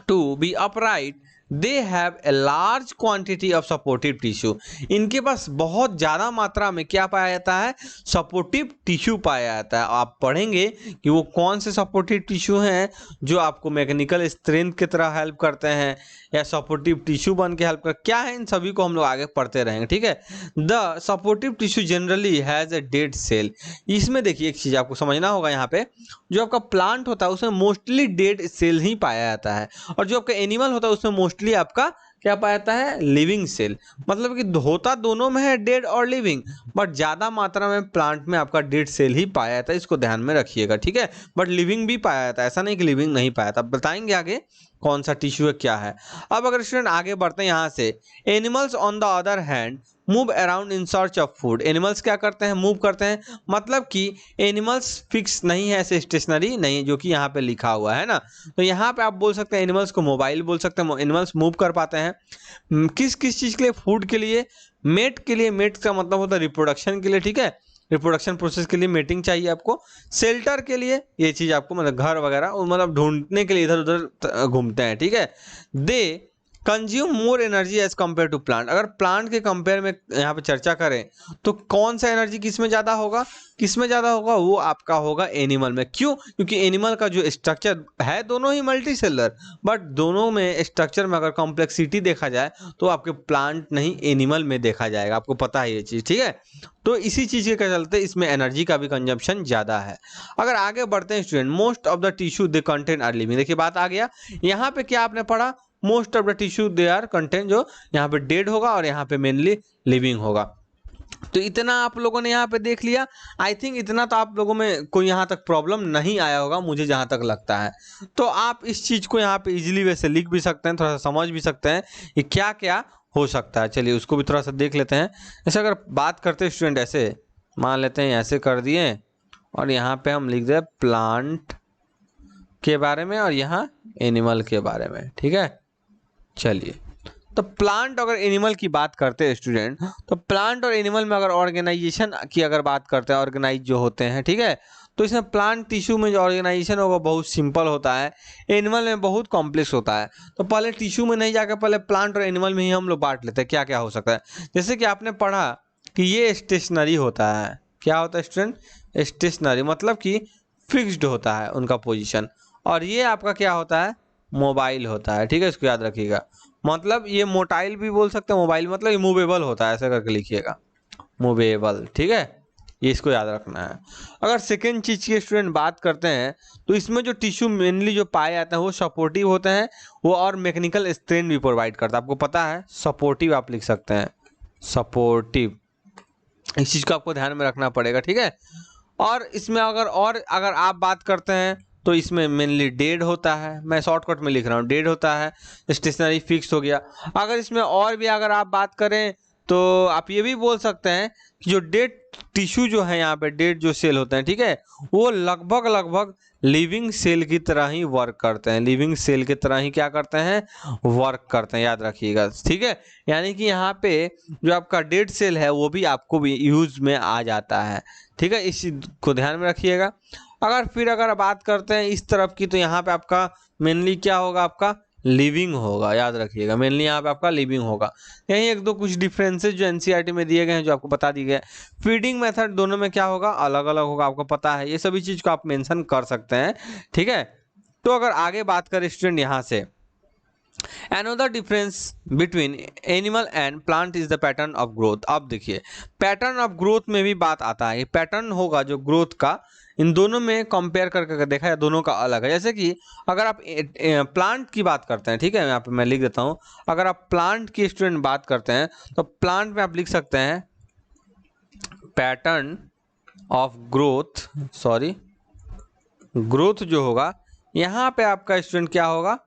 to be upright, they have a large quantity of supportive tissue। इनके पास बहुत ज़्यादा मात्रा में क्या पाया जाता है? सपोर्टिव टिश्यू पाया जाता है। आप पढ़ेंगे कि वो कौन से सपोर्टिव टिश्यू हैं जो आपको मैकेनिकल स्ट्रेंथ की तरह हेल्प करते हैं, या सपोर्टिव टिश्यू बन के हेल्प कर, क्या है, इन सभी को हम लोग आगे पढ़ते रहेंगे। ठीक है, the supportive tissue generally has a dead cell. इसमें देखिए एक चीज़ आपको समझना होगा, यहाँ पे जो आपका प्लांट होता है उसमें मोस्टली डेड सेल ही पाया जाता है, और जो आपका एनिमल होता है उसमें मोस्टली आपका क्या पाया जाता है? Living cell. मतलब कि होता दोनों में है डेड और लिविंग, बट ज़्यादा मात्रा में प्लांट में आपका डेड सेल ही पाया जाता है, इसको ध्यान में रखिएगा। ठीक है, बट लिविंग भी पाया जाता है, ऐसा नहीं कि लिविंग नहीं पाया जाता। बताएंगे आगे कौन सा टिश्यू है, क्या है। अब अगर स्टूडेंट आगे बढ़ते हैं यहाँ से, animals on the other hand move around in search of food. Animals क्या करते हैं? मूव करते हैं। मतलब कि एनिमल्स फिक्स नहीं है, ऐसे स्टेशनरी नहीं है, जो कि यहाँ पे लिखा हुआ है ना। तो यहाँ पे आप बोल सकते हैं एनिमल्स को मोबाइल बोल सकते हैं। एनिमल्स मूव कर पाते हैं किस किस चीज़ के लिए? फूड के लिए, मेट के लिए। मेट का मतलब होता है रिप्रोडक्शन के लिए। ठीक है, रिप्रोडक्शन प्रोसेस के लिए मेटिंग चाहिए आपको। शेल्टर के लिए, ये चीज़ आपको मतलब घर वगैरह, मतलब ढूंढने के लिए इधर उधर घूमते हैं। ठीक है, they consume more energy as compare to plant. अगर प्लांट के कंपेयर में यहाँ पे चर्चा करें तो कौन सा एनर्जी किस में ज़्यादा होगा? किस में ज़्यादा होगा? वो आपका होगा एनिमल में। क्यों? क्योंकि एनिमल का जो स्ट्रक्चर है दोनों ही मल्टी सेलर, बट दोनों में स्ट्रक्चर में अगर कॉम्प्लेक्सिटी देखा जाए तो आपके प्लांट नहीं एनिमल में देखा जाएगा। आपको पता है ये चीज़। ठीक है, तो इसी चीज़ के चलते इसमें एनर्जी का भी कंजम्पशन ज़्यादा है। अगर आगे बढ़ते हैं student, most of the tissue they contain are living. देखिए बात आ गया, यहाँ पे क्या आपने पढ़ा? Most of the tissue they are contain, जो यहाँ पे डेड होगा और यहाँ पे मेनली लिविंग होगा। तो इतना आप लोगों ने यहाँ पे देख लिया। आई थिंक इतना तो आप लोगों में कोई यहाँ तक प्रॉब्लम नहीं आया होगा, मुझे जहाँ तक लगता है। तो आप इस चीज़ को यहाँ पे इजीली वैसे लिख भी सकते हैं, थोड़ा सा समझ भी सकते हैं कि क्या क्या हो सकता है। चलिए उसको भी थोड़ा सा देख लेते हैं। जैसे अगर बात करते हैं स्टूडेंट, ऐसे मान लेते हैं, ऐसे कर दिए और यहाँ पे हम लिख दें प्लांट के बारे में और यहाँ एनिमल के बारे में। ठीक है, चलिए तो प्लांट अगर एनिमल की बात करते हैं स्टूडेंट, तो प्लांट और एनिमल में अगर ऑर्गेनाइजेशन की अगर बात करते हैं, ऑर्गेनाइज जो होते हैं, ठीक है, तो इसमें प्लांट टिश्यू में जो ऑर्गेनाइजेशन होगा बहुत सिंपल होता है, एनिमल में बहुत कॉम्प्लेक्स होता है। तो पहले टिश्यू में नहीं जाकर पहले प्लांट और एनिमल में ही हम लोग बांट लेते हैं क्या क्या हो सकता है। जैसे कि आपने पढ़ा कि ये स्टेशनरी होता है। क्या होता है स्टूडेंट? स्टेशनरी, मतलब कि फिक्स्ड होता है उनका पोजिशन। और ये आपका क्या होता है? मोबाइल होता है। ठीक है, इसको याद रखिएगा। मतलब ये मोटाइल भी बोल सकते हैं, मोबाइल मतलब ये मूवेबल होता है, ऐसे करके लिखिएगा, मूवेबल। ठीक है, ये इसको याद रखना है। अगर सेकेंड चीज की स्टूडेंट बात करते हैं, तो इसमें जो टिश्यू मेनली जो पाए जाते हैं वो सपोर्टिव होते हैं, वो और मैकेनिकल स्ट्रेन भी प्रोवाइड करता है। आपको पता है सपोर्टिव, आप लिख सकते हैं सपोर्टिव। इस चीज को आपको ध्यान में रखना पड़ेगा। ठीक है, और इसमें अगर आप बात करते हैं तो इसमें मेनली डेड होता है। मैं शॉर्टकट में लिख रहा हूँ, डेड होता है, स्टेशनरी फिक्स हो गया। अगर इसमें और भी अगर आप बात करें तो आप ये भी बोल सकते हैं कि जो डेड टिश्यू जो है, यहाँ पे डेड जो सेल होते हैं, ठीक है, वो लगभग लिविंग सेल की तरह ही वर्क करते हैं। लिविंग सेल की तरह ही क्या करते हैं? वर्क करते हैं, याद रखिएगा। ठीक है, यानी कि यहाँ पे जो आपका डेड सेल है वो भी आपको भी यूज में आ जाता है। ठीक है, इस चीज को ध्यान में रखिएगा। अगर बात करते हैं इस तरफ की, तो यहाँ पे आपका मेनली क्या होगा? आपका लिविंग होगा, याद रखिएगा। मेनली यहाँ पे आपका लिविंग होगा। यही एक दो कुछ डिफरेंसेस जो एनसीईआरटी में दिए गए हैं, जो आपको बता दिए गए। फीडिंग मेथड दोनों में क्या होगा? अलग अलग होगा, आपको पता है। ये सभी चीज को आप मेंशन कर सकते हैं। ठीक है, तो अगर आगे बात करें स्टूडेंट यहाँ से, Another difference between animal and plant is the pattern of growth। अब देखिए पैटर्न ऑफ ग्रोथ में भी बात आता है, पैटर्न होगा जो ग्रोथ का, इन दोनों में कंपेयर करके देखा है, दोनों का अलग है। जैसे कि अगर आप प्लांट की बात करते हैं, ठीक है, यहाँ पे मैं लिख देता हूँ, अगर आप प्लांट की स्टूडेंट बात करते हैं तो प्लांट में आप लिख सकते हैं pattern of growth, sorry growth जो होगा यहाँ पे आपका स्टूडेंट क्या होगा,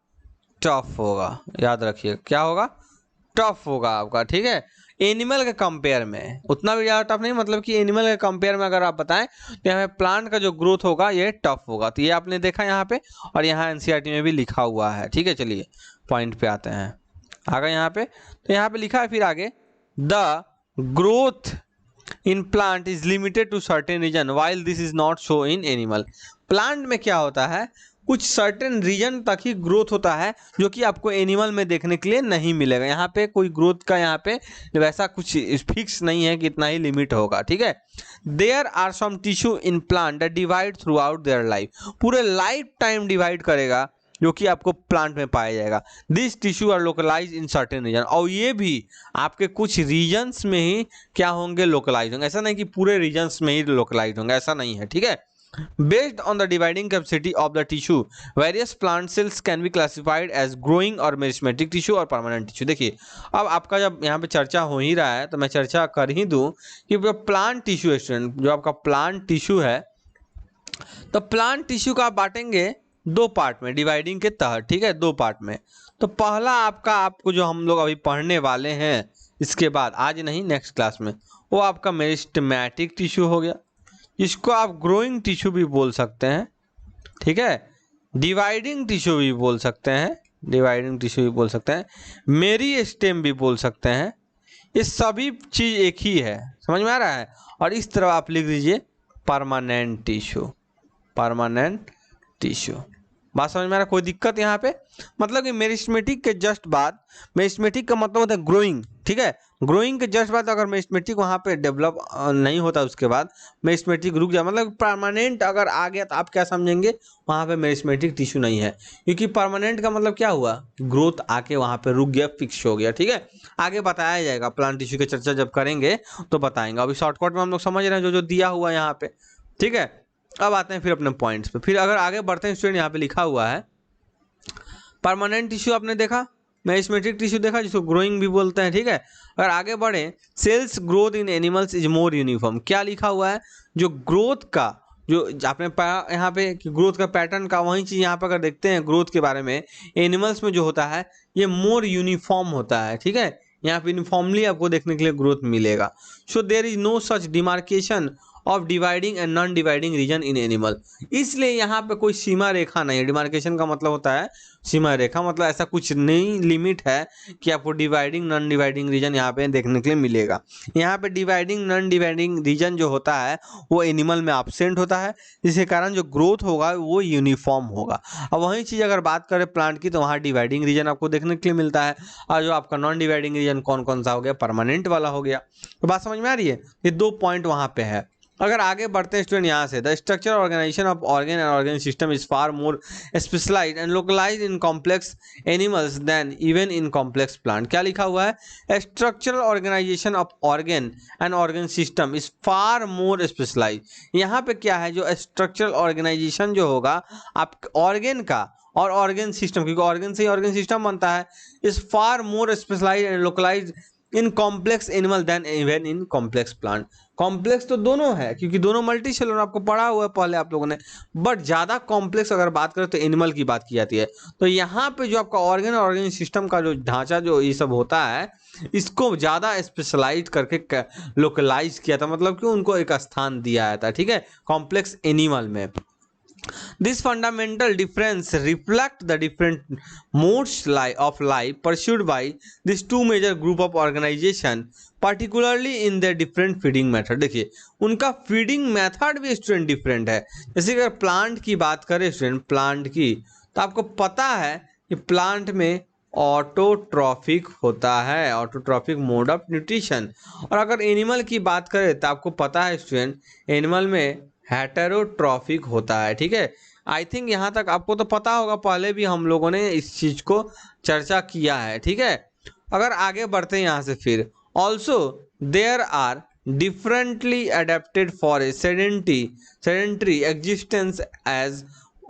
टफ होगा। याद रखिए क्या होगा, टफ होगा आपका, ठीक है। एनिमल के कंपेयर में उतना भी ज़्यादा टफ नहीं, मतलब कि एनिमल के कंपेयर में अगर आप बताएं तो यहाँ पे प्लांट का जो ग्रोथ होगा ये टफ होगा। तो ये आपने देखा यहाँ पे, और यहाँ एनसीईआरटी में भी लिखा हुआ है, ठीक है। चलिए पॉइंट पे आते हैं, आगे यहाँ पे, तो यहाँ पे लिखा है फिर आगे, the growth in plant is limited to certain region while this is not show in animal. Plant में क्या होता है, कुछ सर्टेन रीजन तक ही ग्रोथ होता है, जो कि आपको एनिमल में देखने के लिए नहीं मिलेगा। यहाँ पे कोई ग्रोथ का यहाँ पे वैसा कुछ फिक्स नहीं है कि इतना ही लिमिट होगा, ठीक है। There are some tissue in plant that divide throughout their life, पूरे लाइफ टाइम डिवाइड करेगा, जो कि आपको प्लांट में पाया जाएगा। This tissue are localise in certain region, और ये भी आपके कुछ रीजन्स में ही क्या होंगे, लोकलाइज होंगे। ऐसा नहीं कि पूरे रीजन्स में ही लोकलाइज होंगे, ऐसा नहीं है, ठीक है। Based on the dividing capacity of the tissue, various plant cells can be classified as growing or meristematic tissue और permanent tissue। देखिए अब आपका जब यहाँ पे चर्चा हो ही रहा है तो मैं चर्चा कर ही दूं कि जो प्लांट टिश्यू स्टूडेंट, जो आपका प्लांट टिश्यू है, तो प्लांट टिश्यू का आप बांटेंगे दो पार्ट में डिवाइडिंग के तहत, ठीक है, दो पार्ट में। तो पहला आपको जो हम लोग अभी पढ़ने वाले हैं इसके बाद, आज नहीं नेक्स्ट क्लास में, वो आपका मेरिस्टेमेटिक टिश्यू हो गया। इसको आप ग्रोइंग टिश्यू भी बोल सकते हैं, ठीक है, डिवाइडिंग टिश्यू भी बोल सकते हैं, डिवाइडिंग टिश्यू भी बोल सकते हैं, मेरिस्टेम भी बोल सकते हैं। ये सभी चीज़ एक ही है, समझ में आ रहा है। और इस तरह आप लिख दीजिए परमानेंट टिश्यू, परमानेंट टिश्यू। बात समझ में आ रहा है, कोई दिक्कत यहाँ पे? मतलब कि मेरिस्टेमेटिक के जस्ट बाद, मेरिस्टेमेटिक का मतलब होता है ग्रोइंग, ठीक है, ग्रोइंग के जस्ट बाद अगर मेरिस्टेमेटिक वहाँ पे डेवलप नहीं होता, उसके बाद मेरिस्टेमेटिक रुक जाए, मतलब परमानेंट अगर आ गया तो आप क्या समझेंगे, वहाँ पे मेरिस्टेमेटिक टिश्यू नहीं है। क्योंकि परमानेंट का मतलब क्या हुआ, ग्रोथ आके वहाँ पे रुक गया, फिक्स हो गया, ठीक है। आगे बताया जाएगा, प्लांट टिश्यू की चर्चा जब करेंगे तो बताएंगे। अभी शॉर्टकट में हम लोग समझ रहे हैं जो जो दिया हुआ है यहाँ पे, ठीक है। अब आते हैं फिर अपने पॉइंट्स पे, फिर अगर आगे बढ़ते हैं स्टूडेंट, यहाँ पे लिखा हुआ है परमानेंट टिश्यू आपने देखा, मेरिस्टेमेटिक टिश्यू देखा जिसको ग्रोइंग भी बोलते हैं, ठीक है। अगर आगे बढ़े, cells growth in animals is more uniform, क्या लिखा हुआ है, जो ग्रोथ का, जो आपने यहाँ पे ग्रोथ का पैटर्न का, वही चीज़ यहाँ पे अगर देखते हैं ग्रोथ के बारे में, एनिमल्स में जो होता है ये मोर यूनिफॉर्म होता है, ठीक है। यहाँ पे यूनिफॉर्मली आपको देखने के लिए ग्रोथ मिलेगा। So there is no such demarcation of dividing and non dividing region in animal, इसलिए यहाँ पे कोई सीमा रेखा नहीं है। डिमार्केशन का मतलब होता है सीमा रेखा, मतलब ऐसा कुछ नहीं लिमिट है कि आपको डिवाइडिंग नॉन डिवाइडिंग रीजन यहाँ पे देखने के लिए मिलेगा। यहाँ पे डिवाइडिंग नॉन डिवाइडिंग रीजन जो होता है वो एनिमल में एब्सेंट होता है, जिसके कारण जो ग्रोथ होगा वो यूनिफॉर्म होगा। अब वही चीज़ अगर बात करें प्लांट की, तो वहाँ डिवाइडिंग रीजन आपको देखने के लिए मिलता है, और जो आपका नॉन डिवाइडिंग रीजन कौन कौन सा हो गया, परमानेंट वाला हो गया। तो बात समझ में आ रही है, ये दो पॉइंट वहाँ पे है। अगर आगे बढ़ते हैं स्टूडेंट यहाँ से, the structure organisation of organ and organ system is far more specialised and localised in complex animals than even in complex plant. क्या लिखा हुआ है, structural organisation of organ and organ system is far more specialised. यहाँ पे क्या है, जो structural organisation जो होगा आप ऑर्गन का और ऑर्गन सिस्टम, क्योंकि ऑर्गन से ही ऑर्गन सिस्टम बनता है, is far more specialised and localised in complex animal than even in complex plant. Complex तो दोनों है, क्योंकि दोनों मल्टी सेलुलर, आपको पढ़ा हुआ है पहले आप लोगों ने, बट ज़्यादा कॉम्प्लेक्स अगर बात करें तो एनिमल की बात की जाती है। तो यहाँ पे जो आपका ऑर्गन और ऑर्गन सिस्टम का जो ढांचा जो ये सब होता है, इसको ज़्यादा स्पेशलाइज करके लोकलाइज किया था, मतलब कि उनको एक स्थान दिया था, ठीक है, कॉम्प्लेक्स एनिमल में। This fundamental difference reflect the different modes of life pursued by these two major group of organization, particularly in their different feeding method। देखिए उनका फीडिंग मेथड भी स्टूडेंट डिफरेंट है। जैसे अगर प्लांट की बात करें स्टूडेंट, प्लांट की, तो आपको पता है कि प्लांट में ऑटोट्रॉफिक होता है, ऑटोट्रॉफिक मोड ऑफ न्यूट्रिशन। और अगर एनिमल की बात करें तो आपको पता है स्टूडेंट, एनिमल में हेटेरोट्रॉफिक होता है, ठीक है। आई थिंक यहाँ तक आपको तो पता होगा, पहले भी हम लोगों ने इस चीज को चर्चा किया है, ठीक है। अगर आगे बढ़ते हैं यहाँ से, फिर also there are differently adapted for a sedentary existence as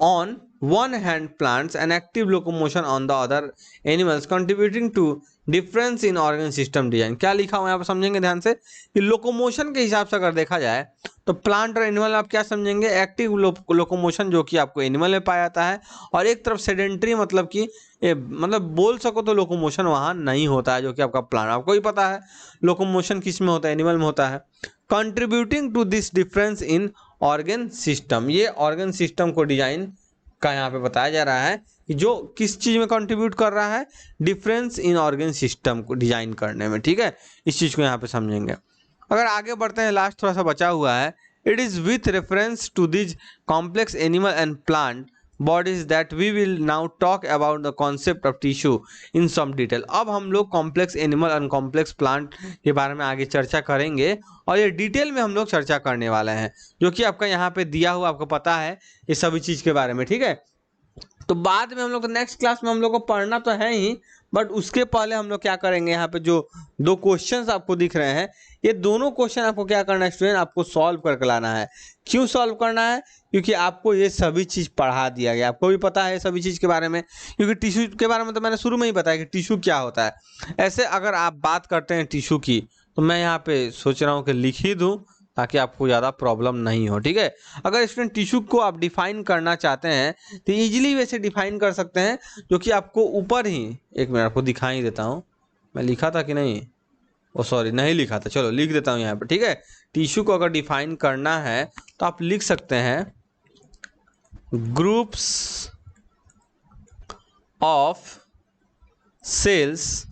on one hand plants and active locomotion on the other animals contributing to difference in organ system design। क्या लिखा हुआ है यहाँ पर समझेंगे ध्यान से कि लोकोमोशन के हिसाब से अगर देखा जाए तो प्लांट और एनिमल आप क्या समझेंगे, एक्टिव लोकोमोशन जो कि आपको एनिमल में पाया जाता है, और एक तरफ सेडेंट्री मतलब कि मतलब बोल सको तो लोकोमोशन वहाँ नहीं होता है जो कि आपका प्लांट, आपको ही पता है लोकोमोशन किस में होता है, एनिमल में होता है। Contributing to this difference in organ system, ये ऑर्गन सिस्टम को डिजाइन का यहाँ पे बताया जा रहा है कि जो किस चीज में कंट्रीब्यूट कर रहा है, डिफरेंस इन ऑर्गन सिस्टम को डिजाइन करने में, ठीक है। इस चीज को यहाँ पे समझेंगे। अगर आगे बढ़ते हैं, लास्ट थोड़ा सा बचा हुआ है, it is with reference to this complex animal and plant bodies that we will now talk about the concept of tissue in some detail। अब हम लोग complex animal and complex plant के बारे में आगे चर्चा करेंगे, और ये डिटेल में हम लोग चर्चा करने वाले हैं, जो कि आपका यहाँ पे दिया हुआ आपको पता है ये सभी चीज़ के बारे में, ठीक है। तो बाद में हम लोग नेक्स्ट क्लास में हम लोग को पढ़ना तो है ही, बट उसके पहले हम लोग क्या करेंगे, यहाँ पे जो दो क्वेश्चंस आपको दिख रहे हैं, ये दोनों क्वेश्चन आपको क्या करना है स्टूडेंट, आपको सॉल्व करके लाना है। क्यों सॉल्व करना है, क्योंकि आपको ये सभी चीज़ पढ़ा दिया गया, आपको भी पता है सभी चीज़ के बारे में, क्योंकि टिश्यू के बारे में तो मैंने शुरू में ही बताया कि टिश्यू क्या होता है। ऐसे अगर आप बात करते हैं टिश्यू की, तो मैं यहाँ पे सोच रहा हूँ कि लिख ही दूँ ताकि आपको ज़्यादा प्रॉब्लम नहीं हो, ठीक है। अगर स्टूडेंट टिश्यू को आप डिफाइन करना चाहते हैं तो ईजिली वैसे डिफाइन कर सकते हैं, जो कि आपको ऊपर ही, एक मिनट आपको दिखा ही देता हूँ, मैं लिखा था कि नहीं, ओ सॉरी नहीं लिखा था, चलो लिख देता हूँ यहाँ पर, ठीक है। टिश्यू को अगर डिफाइन करना है तो आप लिख सकते हैं groups of cells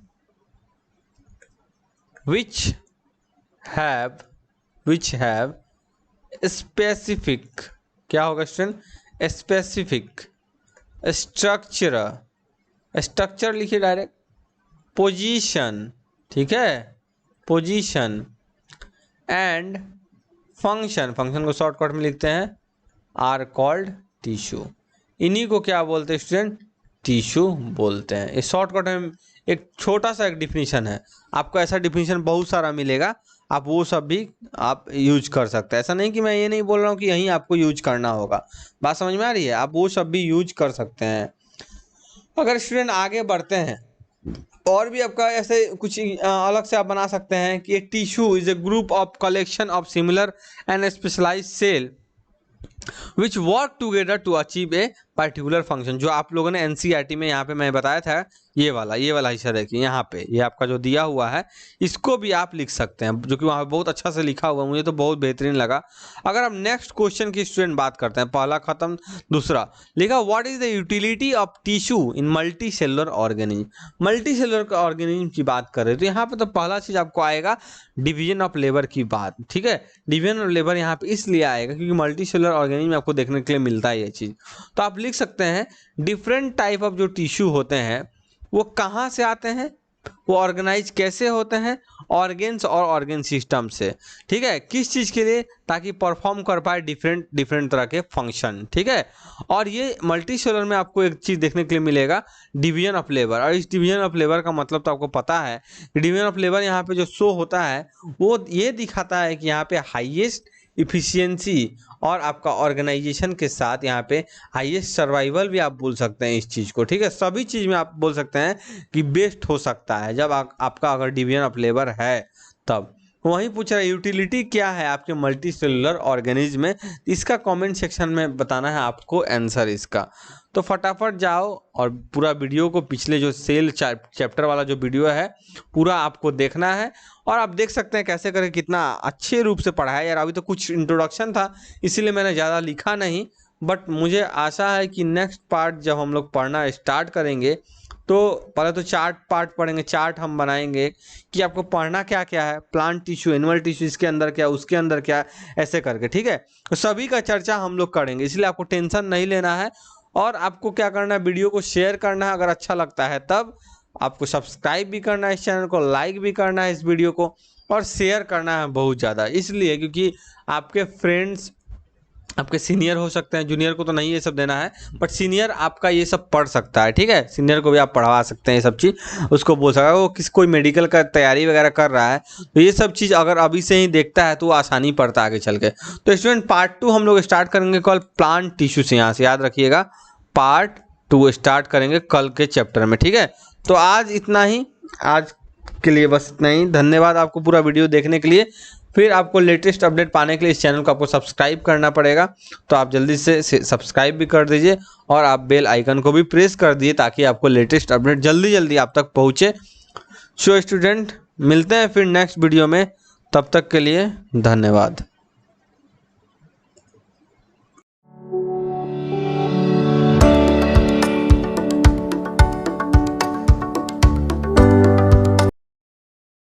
which have specific, क्या होगा स्टूडेंट, स्पेसिफिक स्ट्रक्चर लिखिए डायरेक्ट, पोजीशन, ठीक है, पोजीशन एंड फंक्शन को शॉर्टकट में लिखते हैं आर कॉल्ड टिश्यू। इन्हीं को क्या बोलते हैं स्टूडेंट, टिश्यू बोलते हैं। इस शॉर्टकट में एक छोटा सा एक डिफिनीशन है, आपको ऐसा डिफिनीशन बहुत सारा मिलेगा, आप वो सब भी आप यूज कर सकते हैं। ऐसा नहीं कि मैं ये नहीं बोल रहा हूँ कि यहीं आपको यूज करना होगा, बात समझ में आ रही है, आप वो सब भी यूज कर सकते हैं। अगर स्टूडेंट आगे बढ़ते हैं, और भी आपका ऐसे कुछ अलग से आप बना सकते हैं कि एक tissue is a group of collection of similar and specialised cell which work together to achieve a particular function. जो आप लोगों ने एनसीईआरटी में यहाँ पे मैं बताया था, ये वाला हिस्सा देखिए यहाँ पे, ये आपका जो दिया हुआ है इसको भी आप लिख सकते हैं, जो कि वहाँ बहुत अच्छा से लिखा हुआ है, मुझे तो बहुत बेहतरीन लगा। अगर हम नेक्स्ट क्वेश्चन की स्टूडेंट बात करते हैं, पहला खत्म, दूसरा लिखा what is the utility of tissue in multi cellular organism. Multi cellular organism की बात करें तो यहाँ पे तो पहला चीज आपको आएगा डिवीजन ऑफ लेबर की बात, ठीक है। डिवीजन ऑफ लेबर यहाँ पे इसलिए आएगा क्योंकि मल्टी सेलुलर ऑर्गेनिज्म में आपको देखने के लिए मिलता है ये चीज। तो आप लिख सकते हैं डिफरेंट टाइप ऑफ जो टिश्यू होते हैं वो कहाँ से आते हैं, वो ऑर्गेनाइज कैसे होते हैं, ऑर्गेन्स और ऑर्गेन सिस्टम से, ठीक है। किस चीज़ के लिए, ताकि परफॉर्म कर पाए डिफरेंट तरह के फंक्शन, ठीक है। और ये मल्टी सेलुलर में आपको एक चीज़ देखने के लिए मिलेगा डिवीजन ऑफ लेबर, और इस डिवीजन ऑफ लेबर का मतलब तो आपको पता है, डिवीजन ऑफ लेबर यहाँ पे जो शो होता है वो ये दिखाता है कि यहाँ पे हाईएस्ट इफिशियंसी और आपका ऑर्गेनाइजेशन के साथ यहाँ पे हाईएस्ट सर्वाइवल भी आप बोल सकते हैं इस चीज़ को, ठीक है। सभी चीज़ में आप बोल सकते हैं कि बेस्ट हो सकता है जब आपका अगर डिवीजन ऑफ लेबर है तब। वहीं पूछ रहा है यूटिलिटी क्या है आपके मल्टी सेलुलर ऑर्गेनिज्म में, इसका कमेंट सेक्शन में बताना है आपको आंसर इसका। तो फटाफट जाओ और पूरा वीडियो को, पिछले जो सेल चैप्टर वाला जो वीडियो है पूरा आपको देखना है, और आप देख सकते हैं कैसे करके कितना अच्छे रूप से पढ़ा है यार। अभी तो कुछ इंट्रोडक्शन था इसीलिए मैंने ज़्यादा लिखा नहीं, बट मुझे आशा है कि नेक्स्ट पार्ट जब हम लोग पढ़ना स्टार्ट करेंगे तो पहले तो चार्ट पार्ट पढ़ेंगे, चार्ट हम बनाएंगे कि आपको पढ़ना क्या क्या है, प्लांट टिश्यू, एनिमल टिश्यू, इसके अंदर क्या, उसके अंदर क्या, ऐसे करके, ठीक है। तो सभी का चर्चा हम लोग करेंगे, इसलिए आपको टेंशन नहीं लेना है। और आपको क्या करना है, वीडियो को शेयर करना है, अगर अच्छा लगता है तब आपको सब्सक्राइब भी करना है इस चैनल को, लाइक भी करना है इस वीडियो को, और शेयर करना है बहुत ज़्यादा, इसलिए क्योंकि आपके फ्रेंड्स आपके सीनियर हो सकते हैं, जूनियर को तो नहीं ये सब देना है, बट सीनियर आपका ये सब पढ़ सकता है, ठीक है। सीनियर को भी आप पढ़वा सकते हैं ये सब चीज़, उसको बोल सकता है। वो कोई मेडिकल का तैयारी वगैरह कर रहा है तो ये सब चीज़ अगर अभी से ही देखता है तो वो आसानी पड़ता है आगे चल के। तो स्टूडेंट पार्ट 2 हम लोग स्टार्ट करेंगे कल प्लांट टिश्यू से, यहाँ से याद रखिएगा, पार्ट 2 स्टार्ट करेंगे कल के चैप्टर में, ठीक है। तो आज इतना ही, आज के लिए बस इतना ही। धन्यवाद आपको पूरा वीडियो देखने के लिए। फिर आपको लेटेस्ट अपडेट पाने के लिए इस चैनल को आपको सब्सक्राइब करना पड़ेगा, तो आप जल्दी से सब्सक्राइब भी कर दीजिए और आप बेल आइकन को भी प्रेस कर दीजिए ताकि आपको लेटेस्ट अपडेट जल्दी जल्दी आप तक पहुँचे। सो स्टूडेंट, मिलते हैं फिर नेक्स्ट वीडियो में, तब तक के लिए धन्यवाद।